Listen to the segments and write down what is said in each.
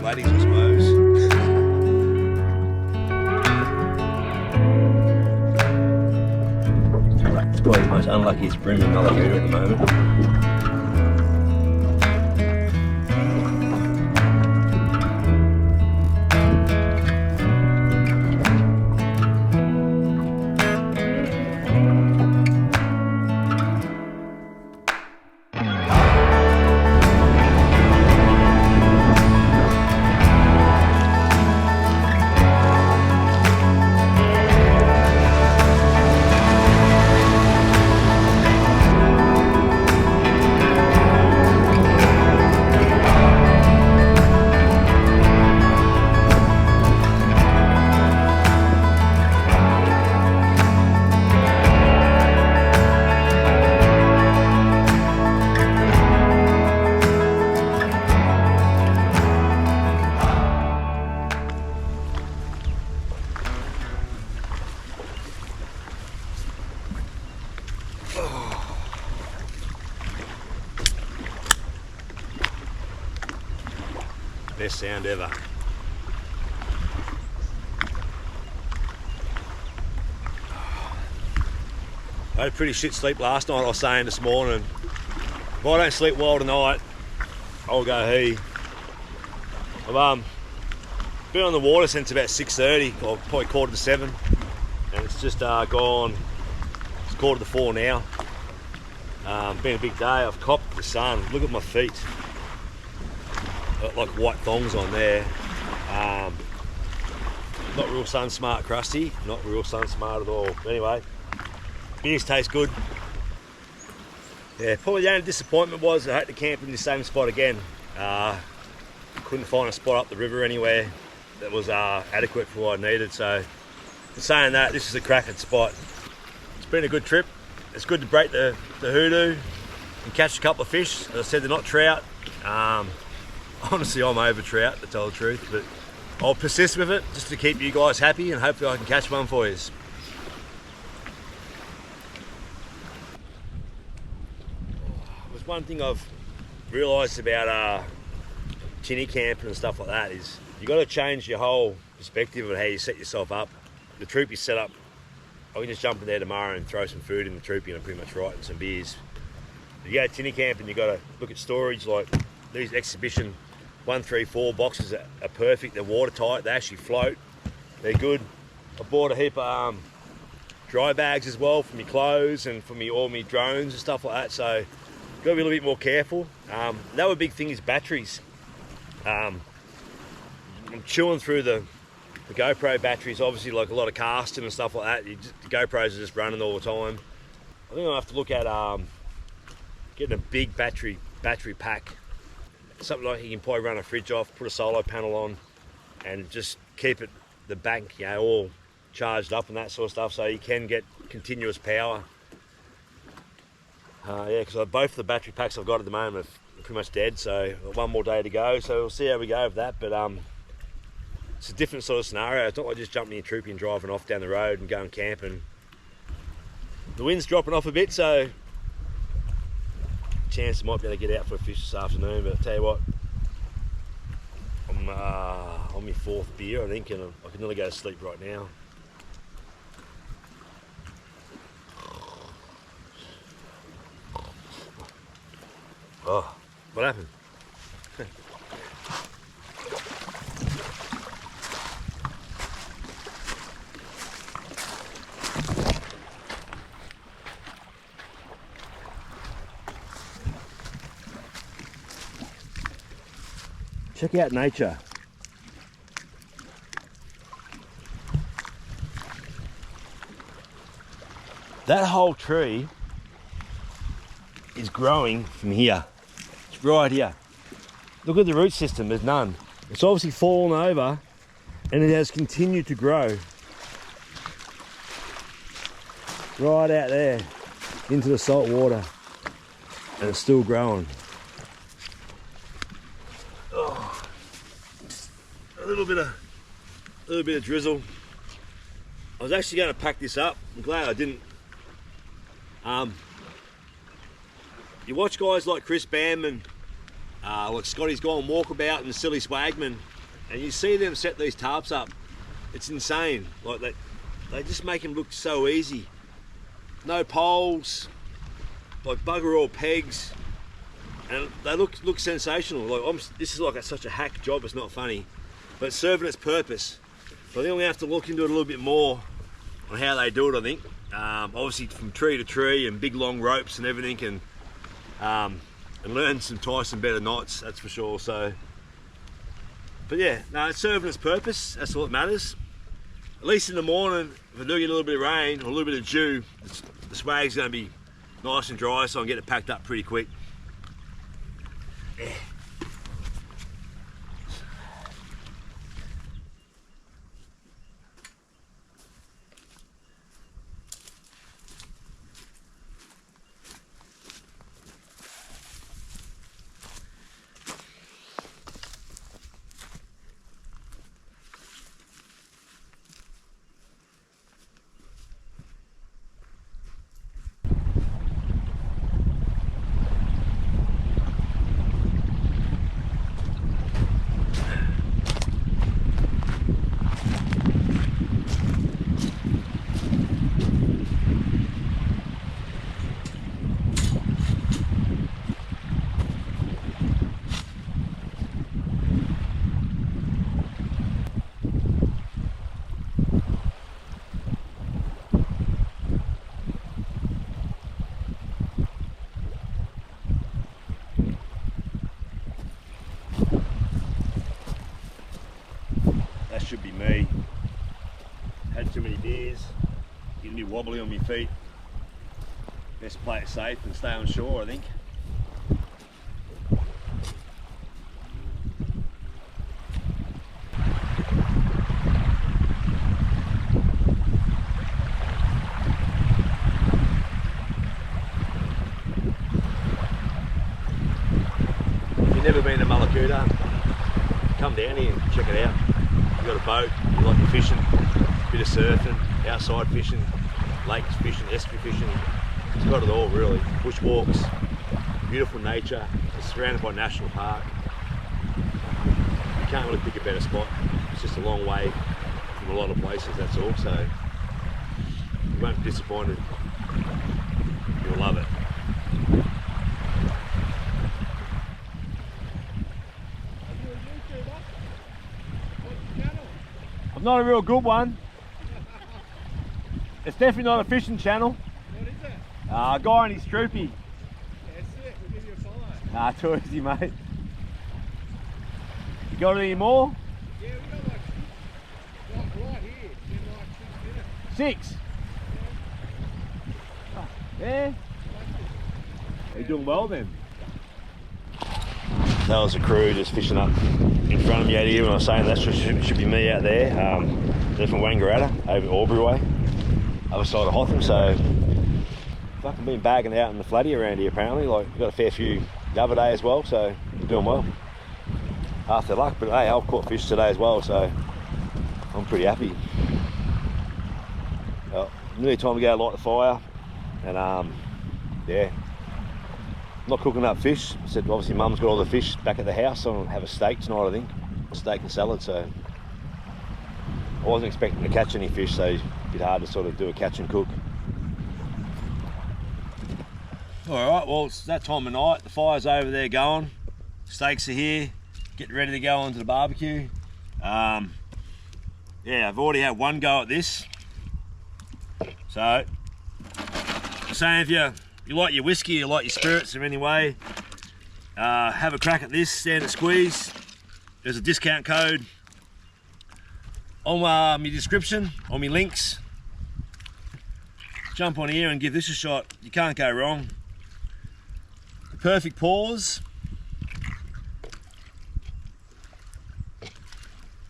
ladies, I suppose. It's probably the most unluckiest brim in Mallacoota at the moment. Best sound ever. I had a pretty shit sleep last night. I was saying this morning, if I don't sleep well tonight, I'll go he. I've been on the water since about 6:30, or probably 6:45, and it's just gone. It's 3:45 now. Been a big day. I've copped the sun. Look at my feet. Got like white thongs on there. Not real sun smart, crusty. Not real sun smart at all. But anyway, beers taste good. Yeah, probably the only disappointment was I had to camp in the same spot again. Couldn't find a spot up the river anywhere that was adequate for what I needed. So, in saying that, this is a cracking spot. It's been a good trip. It's good to break the hoodoo and catch a couple of fish. As I said, they're not trout. Honestly, I'm over trout, to tell the truth, but I'll persist with it just to keep you guys happy, and hopefully I can catch one for you. There's one thing I've realised about tinny camping and stuff like that is you got to change your whole perspective of how you set yourself up. The troop is set up. I can just jump in there tomorrow and throw some food in the troopy and I'm pretty much right, and some beers. If you go tinny camping, you got to look at storage. Like these exhibition 134 boxes are perfect. They're watertight. They actually float. They're good. I bought a heap of dry bags as well for my clothes and for all my drones and stuff like that. So got to be a little bit more careful. Another big thing is batteries. I'm chewing through the GoPro batteries. Obviously, like a lot of casting and stuff like that. The GoPros are just running all the time. I think I'll have to look at getting a big battery pack. Something like you can probably run a fridge off, put a solar panel on, and just keep the bank, all charged up and that sort of stuff, so you can get continuous power. Yeah, because both the battery packs I've got at the moment are pretty much dead, so I've got one more day to go. So we'll see how we go with that. But it's a different sort of scenario. It's not like just jumping in your troopy and driving off down the road and going camping. The wind's dropping off a bit, so chance I might be able to get out for a fish this afternoon. But I'll tell you what, I'm on my 4th beer, I think, and I can nearly go to sleep right now. Oh, what happened? Check out nature. That whole tree is growing from here. It's right here. Look at the root system, there's none. It's obviously fallen over and it has continued to grow. Right out there into the salt water, and it's still growing. A little bit of drizzle. I was actually going to pack this up. I'm glad I didn't. You watch guys like Chris Bamman, like Scotty's Gone Walkabout and Silly Swagman, And you see them set these tarps up, it's insane. Like they just make them look so easy. No poles, like bugger all pegs, and they look sensational. Like this is like such a hack job, it's not funny, but it's serving its purpose. So I think we have to look into it a little bit more on how they do it, I think. Obviously from tree to tree and big long ropes and everything, and learn to tie some better knots, that's for sure. So, but yeah, no, it's serving its purpose, that's all that matters. At least in the morning, if I do get a little bit of rain or a little bit of dew, the swag's going to be nice and dry, so I can get it packed up pretty quick. Yeah. That should be me. Had too many beers, getting me wobbly on my feet. Best play it safe and stay on shore, I think. If you've never been to Mallacoota, come down here and check it out. You've got a boat, you like your fishing, a bit of surfing, outside fishing, lakes fishing, estuary fishing. It's got it all really. Bushwalks, beautiful nature, it's surrounded by national park. You can't really pick a better spot. It's just a long way from a lot of places, that's all. So you won't be disappointed. You'll love it. I'm not a real good one. It's definitely not a fishing channel. What is it? A guy and his troopy. That's it, we'll give you a follow. Nah, too easy, mate. You got any more? Yeah, we got like six. Right here, in like 6 minutes. 6? Yeah. Are you doing well then? That was the crew just fishing up in front of me out here when I was saying that should be me out there. They're from Wangaratta, over Albury way, other side of Hotham, so fucking been bagging out in the flatty around here apparently. Like, we got a fair few the other day as well, so doing well. After luck, but hey, I've caught fish today as well, so I'm pretty happy. Well, nearly time to go light the fire, and yeah. Not cooking up fish. Said obviously Mum's got all the fish back at the house, so I'll have a steak tonight, I think. A steak and salad, so I wasn't expecting to catch any fish, so it's a bit hard to sort of do a catch and cook. Alright, well it's that time of night, the fire's over there going, steaks are here, getting ready to go onto the barbecue. Yeah, I've already had one go at this. So, I'm saying if you like your whiskey, you like your spirits in any way, have a crack at this, standard squeeze. There's a discount code on my description, on my links. Jump on here and give this a shot, you can't go wrong. The perfect pause.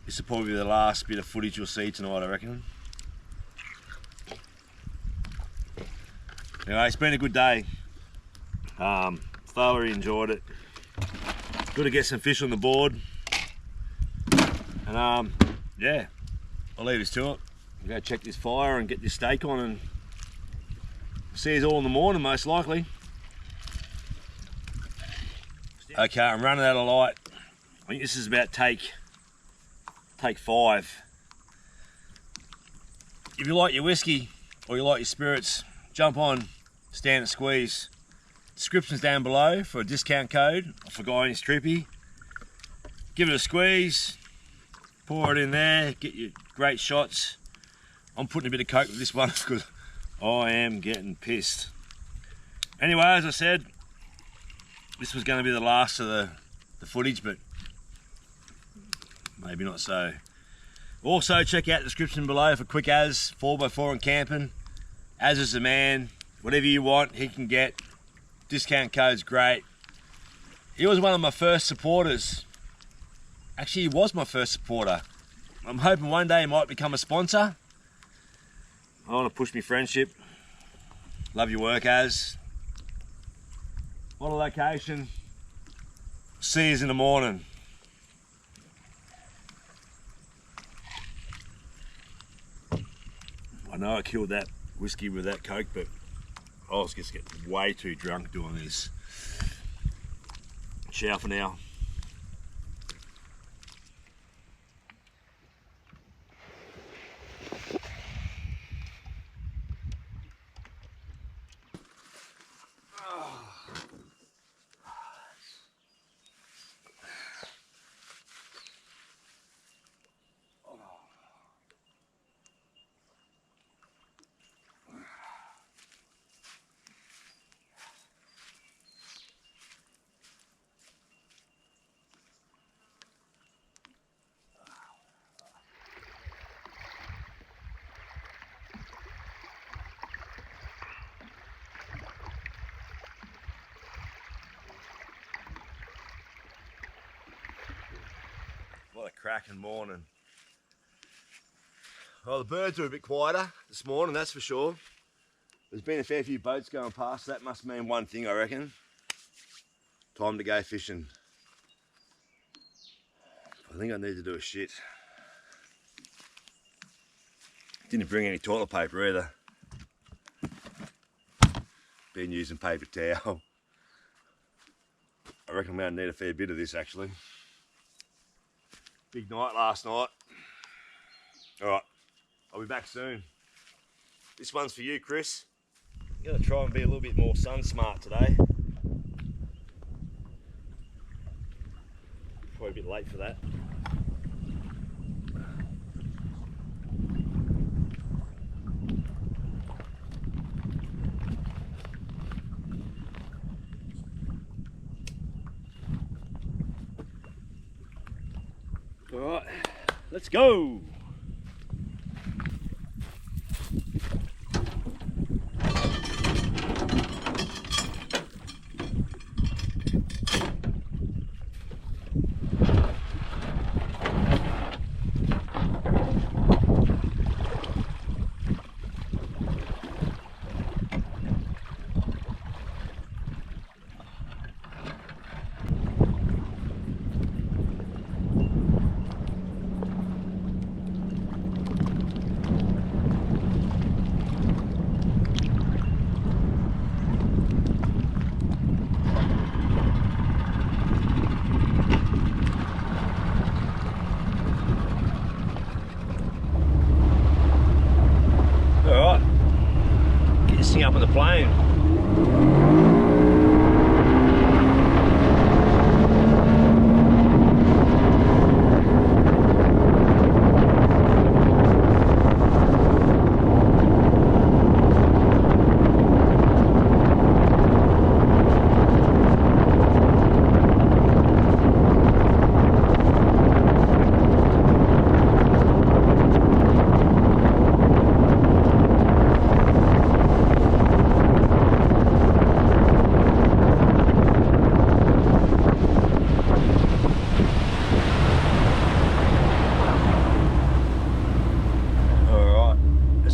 This will probably be the last bit of footage you'll see tonight, I reckon. Anyway, it's been a good day. Thoroughly enjoyed it. Good to get some fish on the board. And yeah, I'll leave us to it. We'll go check this fire and get this steak on, and see us all in the morning most likely. Okay, I'm running out of light. I think this is about take take 5. If you like your whiskey or you like your spirits, jump on Standard Squeeze. Description's down below for a discount code for Guy and his trippy. Give it a squeeze, pour it in there, get your great shots. I'm putting a bit of Coke with this one because I am getting pissed. Anyway, as I said, this was going to be the last of the footage, but maybe not so. Also, check out the description below for QIKAZZ 4x4 and camping. Az is the man. Whatever you want, he can get. Discount code's great. He was one of my first supporters. Actually, he was my first supporter. I'm hoping one day he might become a sponsor. I want to push my friendship. Love your work, Az. What a location. See yous in the morning. I know I killed that whiskey with that Coke, but I was just getting way too drunk doing this. Ciao for now. What a cracking morning. Well, the birds are a bit quieter this morning, that's for sure. There's been a fair few boats going past. That must mean one thing, I reckon. Time to go fishing. I think I need to do a shit. Didn't bring any toilet paper either. Been using paper towel. I reckon I'm going to need a fair bit of this actually. Big night last night. Alright, I'll be back soon. This one's for you, Chris. I'm going to try and be a little bit more sun smart today. Probably a bit late for that. Alright, let's go! Up on the plane.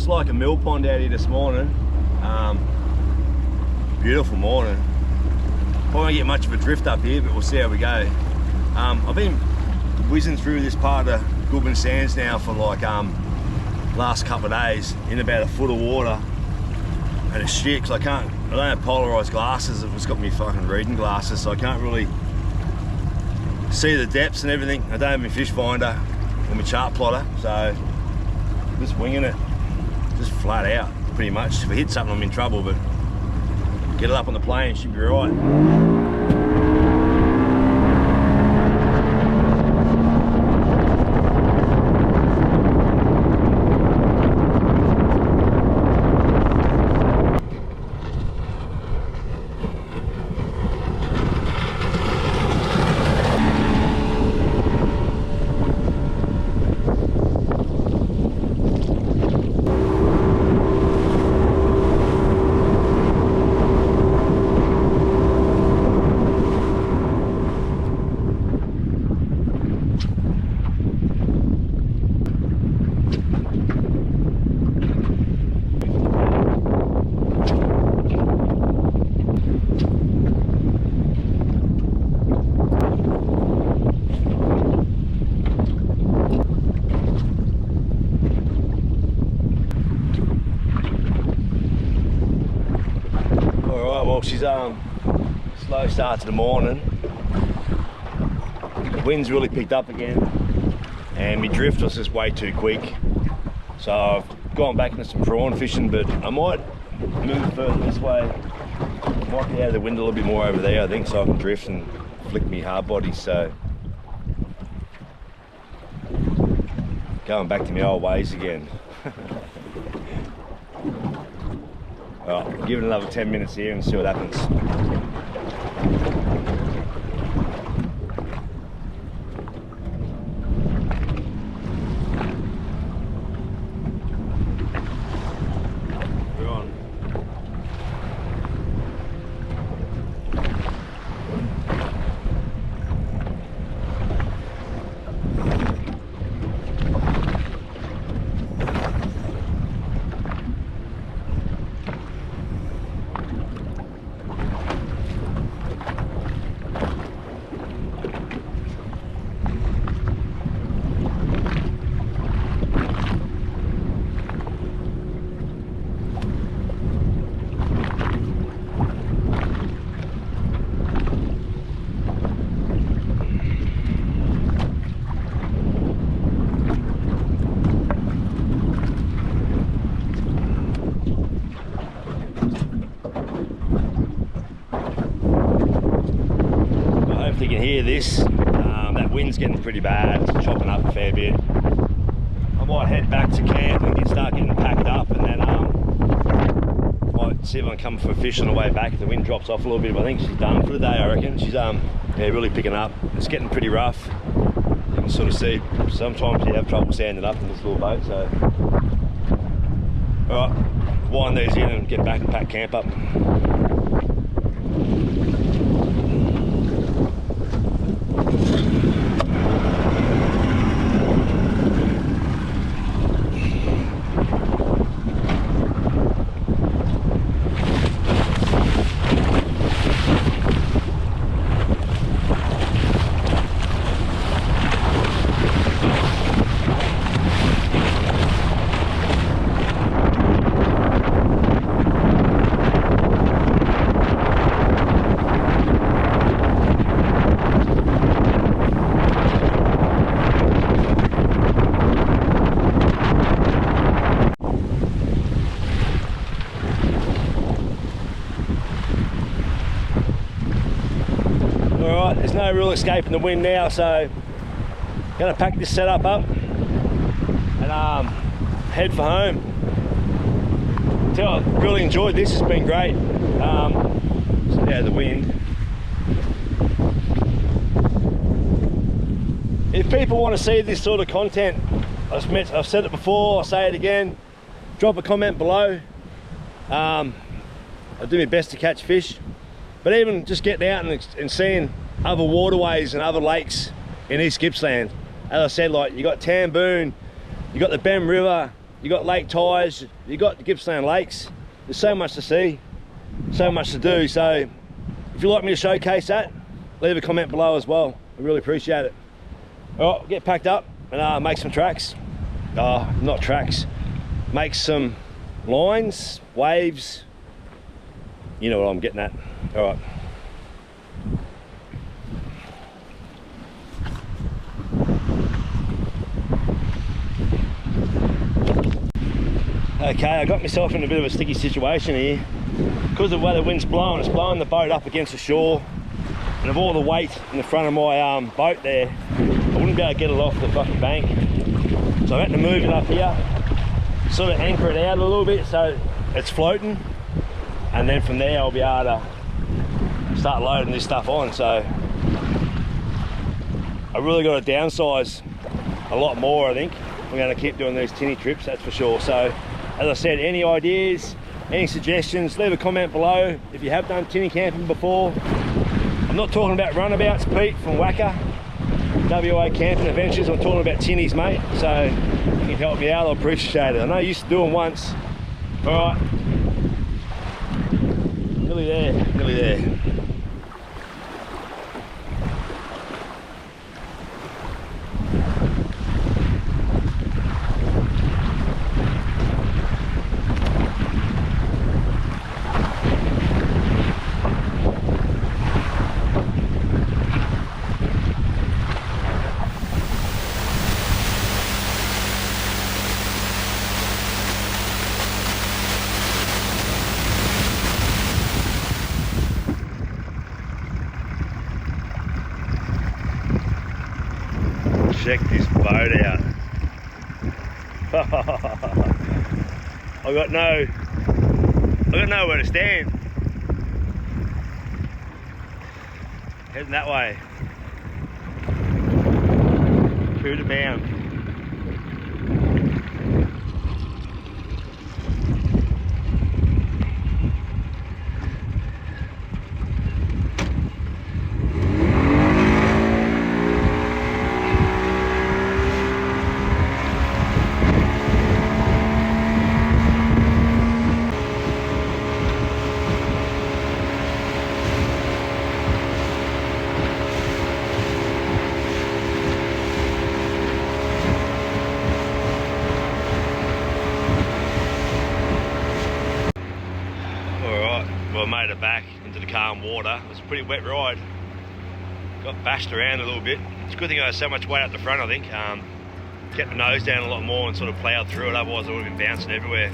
Like a mill pond out here this morning. Beautiful morning. Probably won't get much of a drift up here, but we'll see how we go. I've been whizzing through this part of Goulburn Sands now for like last couple of days in about a foot of water, and it's shit because I don't have polarized glasses. I've just got my fucking reading glasses, so I can't really see the depths and everything. I don't have my fish finder. on my chart plotter, so just winging it, just flat out pretty much. If I hit something I'm in trouble, but get it up on the plane, should be right. She's slow start to the morning. The wind's really picked up again, and my drift was just way too quick. So I've gone back into some prawn fishing, but I might move further this way. Might be out of the wind a little bit more over there, I think, so I can drift and flick me hard body. So going back to my old ways again. Alright, give it another 10 minutes here and see what happens. We're on. You can hear this, that wind's getting pretty bad, it's chopping up a fair bit. I might head back to camp and start getting packed up, and then might see if I can come for a fish on the way back if the wind drops off a little bit. But I think she's done for the day, I reckon. She's yeah, really picking up. It's getting pretty rough. You can sort of see sometimes you have trouble standing up in this little boat, so alright, wind these in and get back and pack camp up. Alright, there's no real escape in the wind now, so I'm going to pack this setup up and head for home. I really enjoyed this, it's been great. Yeah, the wind. If people want to see this sort of content, I've said it before, I'll say it again, drop a comment below. I do my best to catch fish, but even just getting out and seeing other waterways and other lakes in East Gippsland. As I said, like, you got Tamboon, you got the Bem River, you got Lake Tyes, you got the Gippsland Lakes. There's so much to see, so much to do. So if you'd like me to showcase that, leave a comment below as well. I really appreciate it. All right, get packed up and make some tracks. Not tracks, make some lines, waves. You know what I'm getting at. All right. Okay, I got myself in a bit of a sticky situation here. Because of the way the wind's blowing, it's blowing the boat up against the shore. And of all the weight in the front of my boat there, I wouldn't be able to get it off the fucking bank. So I had to move it up here, sort of anchor it out a little bit so it's floating. And then from there I'll be able to start loading this stuff on. So I really got to downsize a lot more, I think. I'm going to keep doing these tinny trips, that's for sure. So as I said, any ideas, any suggestions, leave a comment below. If you have done tinny camping before, I'm not talking about runabouts, Pete from WACA, WA Camping Adventures. I'm talking about tinnies, mate. So if you can help me out, I'll appreciate it. I know you used to do them once. All right, nearly there, nearly there. Check this boat out. I got nowhere to stand. Heading that way. True to bound. Well, I made it back into the calm water. It was a pretty wet ride. Got bashed around a little bit. It's a good thing I had so much weight up the front, I think. Kept the nose down a lot more and sort of ploughed through it, otherwise I would have been bouncing everywhere.